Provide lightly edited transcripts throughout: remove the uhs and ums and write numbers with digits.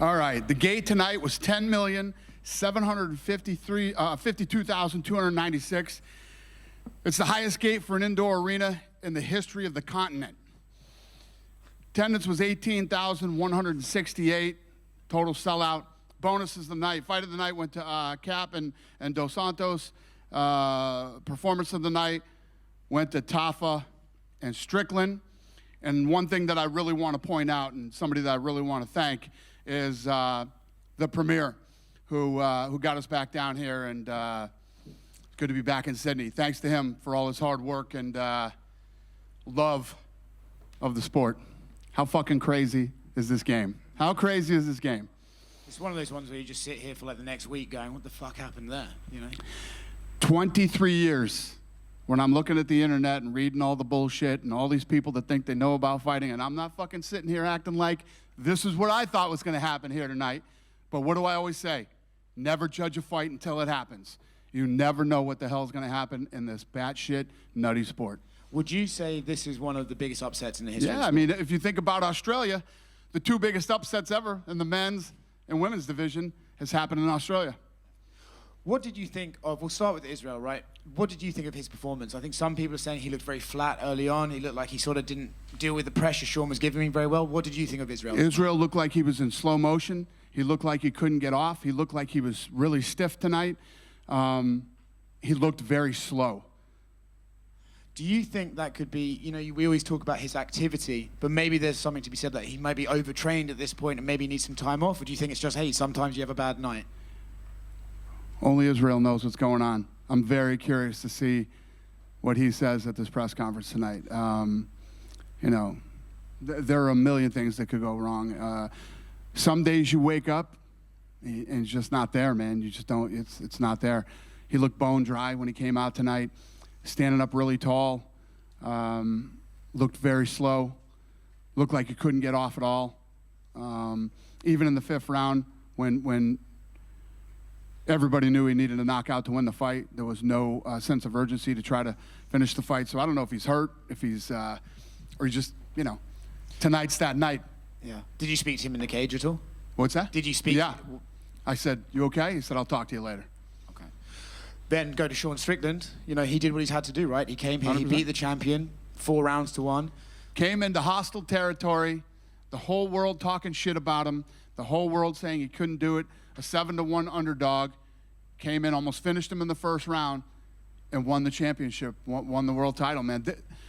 All right, the gate tonight was 10,752,296. It's the highest gate for an indoor arena in the history of the continent. Attendance was 18,168. Total sellout. Bonuses of the night. Fight of the night went to Cap and Dos Santos. Performance of the night went to Tafa and Strickland. And one thing that I really want to point out, and somebody that I really want to thank, is the Premier, who got us back down here, and it's good to be back in Sydney. Thanks to him for all his hard work and love of the sport. How fucking crazy is this game? How crazy is this game? It's one of those ones where you just sit here for like the next week going, what the fuck happened there, you know? 23 years when I'm looking at the internet and reading all the bullshit and all these people that think they know about fighting, and I'm not fucking sitting here acting like this is what I thought was going to happen here tonight. But what do I always say? Never judge a fight until it happens. You never know what the hell is going to happen in this batshit nutty sport. Would you say this is one of the biggest upsets in the history of the Yeah, I sport? mean, if you think about Australia, the two biggest upsets ever in the men's and women's division has happened in Australia. What did you think of, we'll start with Israel, right? What did you think of his performance? I think some people are saying he looked very flat early on. He looked like he sort of didn't deal with the pressure Sean was giving him very well. What did you think of Israel? Israel looked like he was in slow motion. He looked like he couldn't get off. He looked like he was really stiff tonight. He looked very slow. Do you think that could be, you know, we always talk about his activity, but maybe there's something to be said that he might be overtrained at this point and maybe needs some time off? Or do you think it's just, hey, sometimes you have a bad night? Only Israel knows what's going on. I'm very curious to see what he says at this press conference tonight. You know, there are a million things that could go wrong. Some days you wake up and it's just not there, man. You just don't, it's not there. He looked bone dry when he came out tonight, standing up really tall, looked very slow, looked like he couldn't get off at all. Even in the fifth round, when everybody knew he needed a knockout to win the fight, there was no sense of urgency to try to finish the fight. So I don't know if he's hurt, if he's, or he just, you know, tonight's that night. Yeah. Did you speak to him in the cage at all? What's that? Did you speak? Yeah. I said, you okay? He said, I'll talk to you later. Okay. Then go to Sean Strickland. You know, he did what he's had to do, right? He came here, 100%. He beat the champion, 4 rounds to 1. Came into hostile territory, the whole world talking shit about him, the whole world saying he couldn't do it, a 7-1 underdog, came in, almost finished him in the first round, and won the championship, won the world title, man.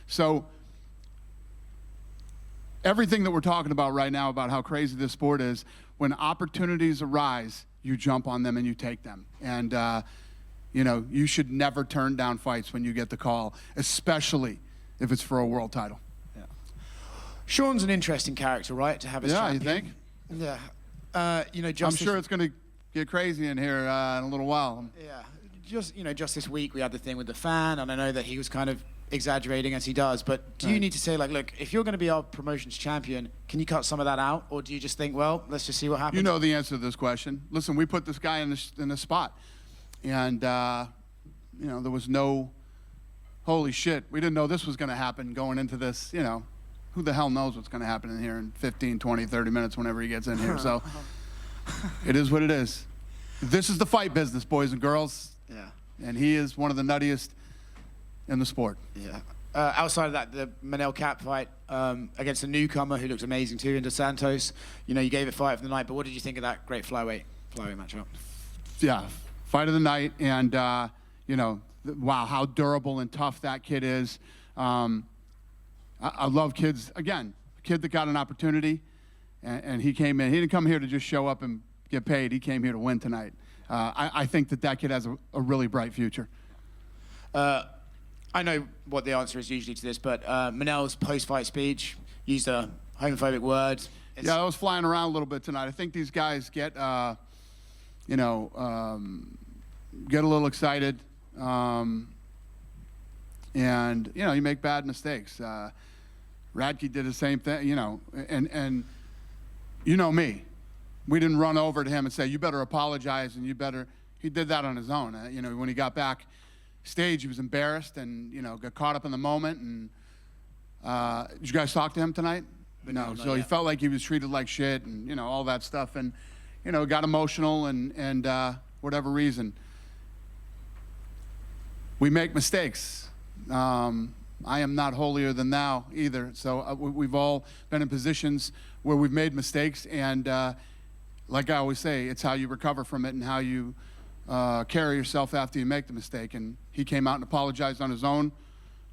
So everything that we're talking about right now about how crazy this sport is, when opportunities arise, you jump on them and you take them. And, you know, you should never turn down fights when you get the call, especially if it's for a world title. Yeah. Sean's an interesting character, right, to have as champion? Yeah, you think? Yeah. You know, just I'm sure it's going to get crazy in here in a little while. Yeah. Just, you know, just this week we had the thing with the fan, and I know that he was kind of exaggerating as he does, but do you need to say, like, look, if you're going to be our promotions champion, can you cut some of that out? Or do you just think, well, let's just see what happens? You know the answer to this question. Listen, we put this guy in the spot. And, you know, there was no, holy shit, we didn't know this was going to happen going into this, you know. Who the hell knows what's going to happen in here in 15, 20, 30 minutes whenever he gets in here. So it is what it is. This is the fight business, boys and girls. Yeah. And he is one of the nuttiest in the sport. Yeah. Outside of that, the Manel Cap fight against a newcomer who looked amazing too, in Dos Santos. You know, you gave it fight of the night, but what did you think of that great flyweight matchup? Yeah, fight of the night, and you know, wow, how durable and tough that kid is. I love kids. Again, a kid that got an opportunity, and he came in. He didn't come here to just show up and get paid. He came here to win tonight. I think that kid has a really bright future. I know what the answer is usually to this, but Manel's post-fight speech used a homophobic word. Yeah, I was flying around a little bit tonight. I think these guys get, you know, get a little excited, and you know, you make bad mistakes. Radke did the same thing, you know, and you know me. We didn't run over to him and say, you better apologize and you better, he did that on his own. You know, when he got back stage, he was embarrassed and, you know, got caught up in the moment. And did you guys talk to him tonight? No, not so he yet. felt like he was treated like shit and, all that stuff. And, got emotional and whatever reason. We make mistakes. I am not holier than thou either. So we've all been in positions where we've made mistakes. And like I always say, it's how you recover from it and how you carry yourself after you make the mistake. And he came out and apologized on his own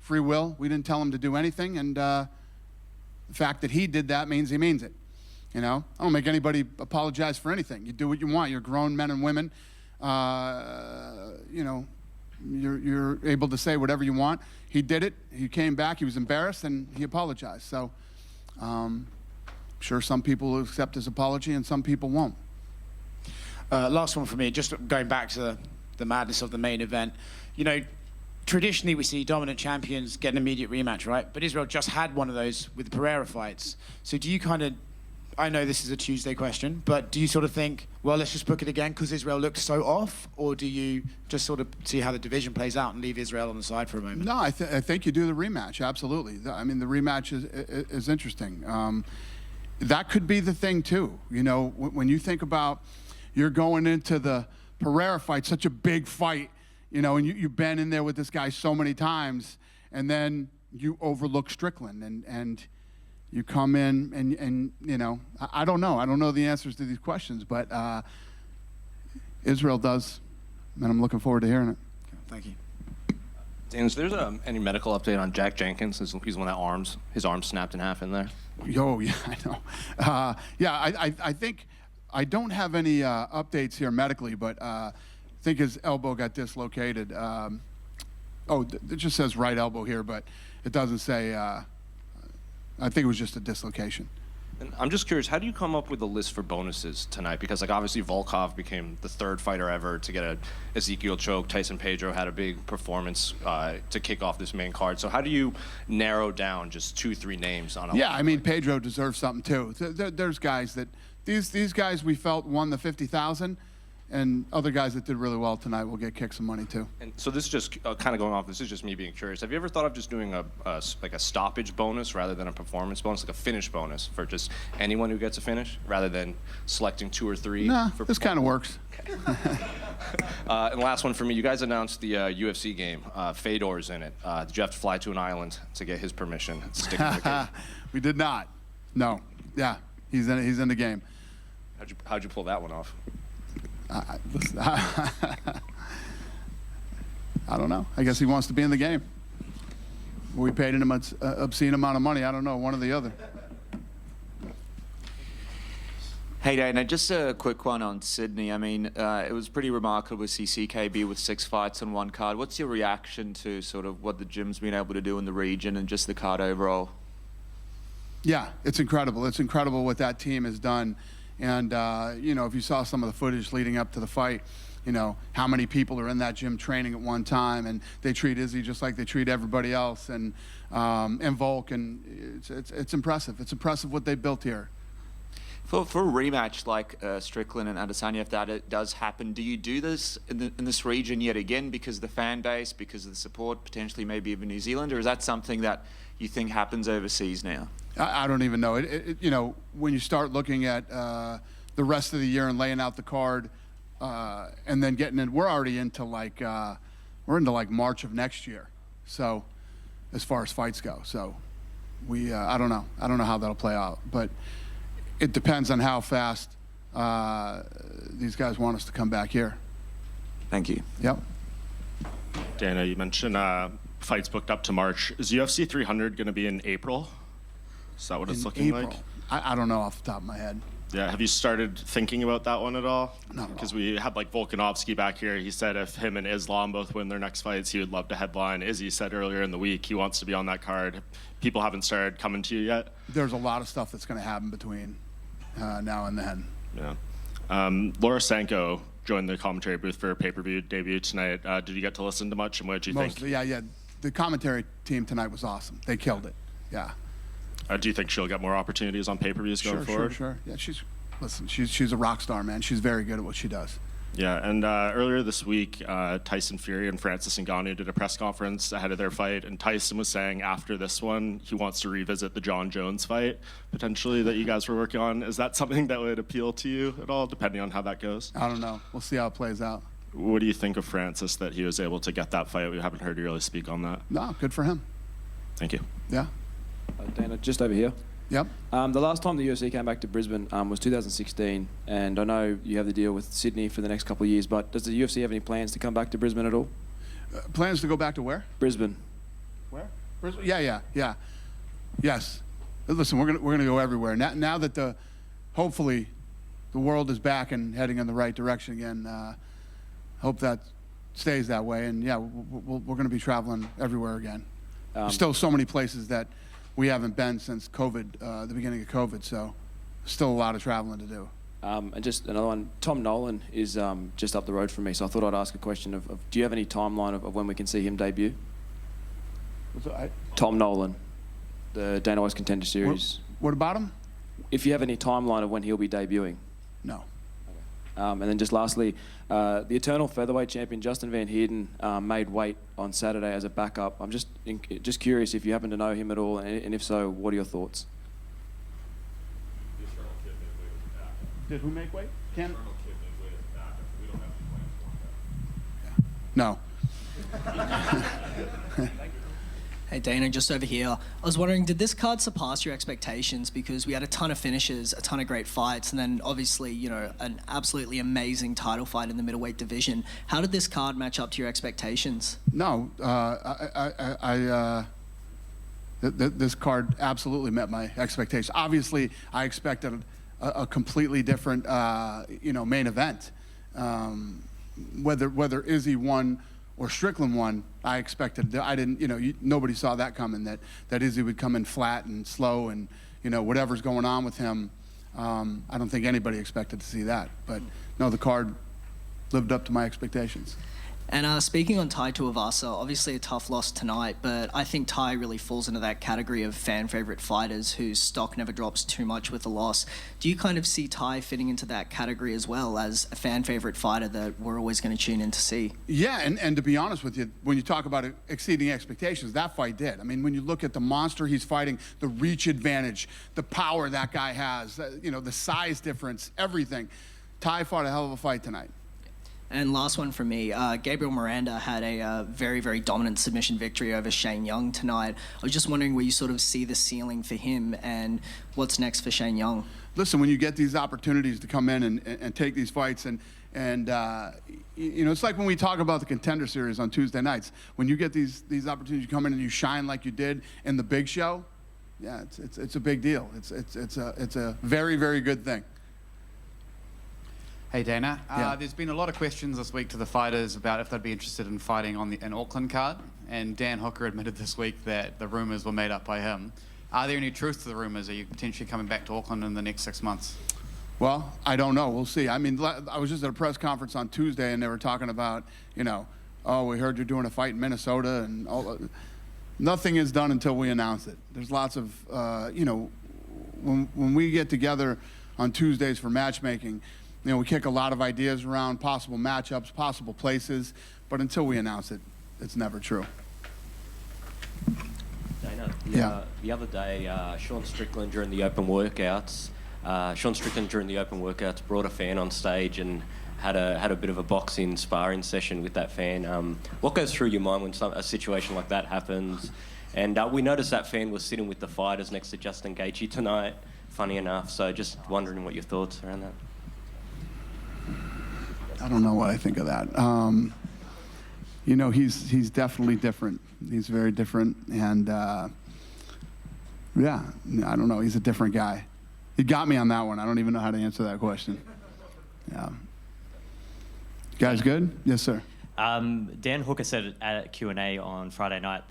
free will. We didn't tell him to do anything. And the fact that he did that means he means it. I don't make anybody apologize for anything. You do what you want. You're grown men and women. You're able to say whatever you want. He did it. He came back. He was embarrassed, and he apologized. So I'm sure some people will accept his apology, and some people won't. Last one for me, just going back to the madness of the main event. Traditionally, we see dominant champions get an immediate rematch, right? But Israel just had one of those with the Pereira fights. So do you I know this is a Tuesday question, but do you sort of think, well, let's just book it again because Israel looked so off? Or do you just sort of see how the division plays out and leave Israel on the side for a moment? No, I think you do the rematch, absolutely. The rematch is interesting. That could be the thing, too. When you think about you're going into the Pereira fight, such a big fight, and you've been in there with this guy so many times, and then you overlook Strickland, and you come in and I don't know. I don't know the answers to these questions, but Israel does, and I'm looking forward to hearing it. Thank you. Dan, is there any medical update on Jack Jenkins? He's the one that his arm snapped in half in there. Oh, yeah, I know. I think I don't have any updates here medically, but I think his elbow got dislocated. It just says right elbow here, but it doesn't say. I think it was just a dislocation. And I'm just curious, how do you come up with a list for bonuses tonight? Because obviously Volkov became the third fighter ever to get a Ezekiel choke. Tyson Pedro had a big performance to kick off this main card. So how do you narrow down just 2-3 names on a? Yeah, Pedro deserves something too. There's guys that these guys we felt won the 50,000, and other guys that did really well tonight will get kicked some money too. And so this is just kind of going off. This is just me being curious. Have you ever thought of just doing a stoppage bonus rather than a performance bonus, like a finish bonus for just anyone who gets a finish, rather than selecting 2 or 3? Nah, this kind of works. And last one for me. You guys announced the UFC game. Fedor's in it. Did you have to fly to an island to get his permission to stick in the game? We did not. No. Yeah, he's in the game. How'd you pull that one off? Listen, I don't know. I guess he wants to be in the game. We paid him an obscene amount of money. I don't know, one or the other. Hey, Dana, just a quick one on Sydney. It was pretty remarkable to see CKB with 6 fights on one card. What's your reaction to sort of what the gym's been able to do in the region and just the card overall? Yeah, it's incredible. It's incredible what that team has done. And, if you saw some of the footage leading up to the fight, how many people are in that gym training at one time, and they treat Izzy just like they treat everybody else, and Volk, and it's impressive. It's impressive what they built here. For a rematch like Strickland and Adesanya, if that does happen, do you do this in this region yet again because of the fan base, because of the support, potentially maybe even New Zealand, or is that something that you think happens overseas now? I don't even know. When you start looking at the rest of the year and laying out the card, and then getting in, we're already into like March of next year. So, as far as fights go, so I don't know. I don't know how that'll play out, but it depends on how fast these guys want us to come back here. Thank you. Yep. Dana, you mentioned fights booked up to March. Is UFC 300 going to be in April? Is that what it's looking April. like? I don't know off the top of my head. Yeah, have you started thinking about that one at all? Not at all. Because we had Volkanovski back here. He said if him and Islam both win their next fights, he would love to headline. Izzy said earlier in the week he wants to be on that card. People haven't started coming to you yet? There's a lot of stuff that's going to happen between now and then. Yeah. Laura Sanko joined the commentary booth for her pay-per-view debut tonight. Did you get to listen to much, and what did you think? Yeah. The commentary team tonight was awesome. They killed it. Yeah. Do you think she'll get more opportunities on pay-per-views going forward? Sure. Yeah, she's a rock star, man. She's very good at what she does. Yeah, and earlier this week, Tyson Fury and Francis Ngannou did a press conference ahead of their fight, and Tyson was saying after this one, he wants to revisit the John Jones fight, potentially, that you guys were working on. Is that something that would appeal to you at all, depending on how that goes? I don't know. We'll see how it plays out. What do you think of Francis, that he was able to get that fight? We haven't heard you really speak on that. No, good for him. Thank you. Yeah. Dana, just over here. Yep. The last time the UFC came back to Brisbane was 2016, and I know you have the deal with Sydney for the next couple of years, but does the UFC have any plans to come back to Brisbane at all? Plans to go back to where? Brisbane. Where? Brisbane? Yeah. Yes. Listen, we're gonna go everywhere. Now that hopefully the world is back and heading in the right direction again. Hope that stays that way. And yeah, we're gonna be traveling everywhere again. There's still so many places that we haven't been since COVID, the beginning of COVID. So still a lot of traveling to do. And just another one, Tom Nolan is just up the road from me, so I thought I'd ask a question of do you have any timeline of when we can see him debut? Tom Nolan, the Dana White's Contender Series. What about him? If you have any timeline of when he'll be debuting. No. And then just lastly, the eternal featherweight champion Justin Van Heerden made weight on Saturday as a backup. I'm just curious if you happen to know him at all, and if so, what are your thoughts? Did who make weight? No. Hey Dana, just over here. I was wondering, did this card surpass your expectations? Because we had a ton of finishes, a ton of great fights, and then obviously, you know, an absolutely amazing title fight in the middleweight division. How did this card match up to your expectations? No. This card absolutely met my expectations. Obviously, I expected a completely different, main event. Whether Izzy won or Strickland won, I expected. I didn't. Nobody saw that coming. That Izzy would come in flat and slow, and whatever's going on with him. I don't think anybody expected to see that. But no, the card lived up to my expectations. And speaking on Tai Tuivasa, obviously a tough loss tonight, but I think Tai really falls into that category of fan favorite fighters whose stock never drops too much with a loss. Do you kind of see Tai fitting into that category as well as a fan favorite fighter that we're always going to tune in to see? Yeah, and to be honest with you, when you talk about exceeding expectations, that fight did. I mean, when you look at the monster he's fighting, the reach advantage, the power that guy has, the size difference, everything, Tai fought a hell of a fight tonight. And last one from me, Gabriel Miranda had a very, very dominant submission victory over Shane Young tonight. I was just wondering where you sort of see the ceiling for him and what's next for Shane Young. Listen, when you get these opportunities to come in and take these fights, and it's like when we talk about the Contender Series on Tuesday nights. When you get these opportunities to come in and you shine like you did in the big show, yeah, it's a big deal. It's a very, very good thing. Hey Dana, Yeah. There's been a lot of questions this week to the fighters about if they'd be interested in fighting on an Auckland card, and Dan Hooker admitted this week that the rumours were made up by him. Are there any truth to the rumours? Are you potentially coming back to Auckland in the next 6 months? Well, I don't know. We'll see. I mean, I was just at a press conference on Tuesday, and they were talking about, oh, we heard you're doing a fight in Minnesota, and all. Nothing is done until we announce it. There's lots of, when we get together on Tuesdays for matchmaking, we kick a lot of ideas around, possible matchups, possible places, but until we announce it, it's never true. Dana, the other day, Sean Strickland during the open workouts brought a fan on stage and had a bit of a boxing sparring session with that fan. What goes through your mind when a situation like that happens? And we noticed that fan was sitting with the fighters next to Justin Gaethje tonight, funny enough, so just wondering what your thoughts around that. I don't know what I think of that. He's definitely different. He's very different, and I don't know. He's a different guy. You got me on that one. I don't even know how to answer that question. Yeah. You guys good? Yes, sir. Dan Hooker said at Q&A on Friday night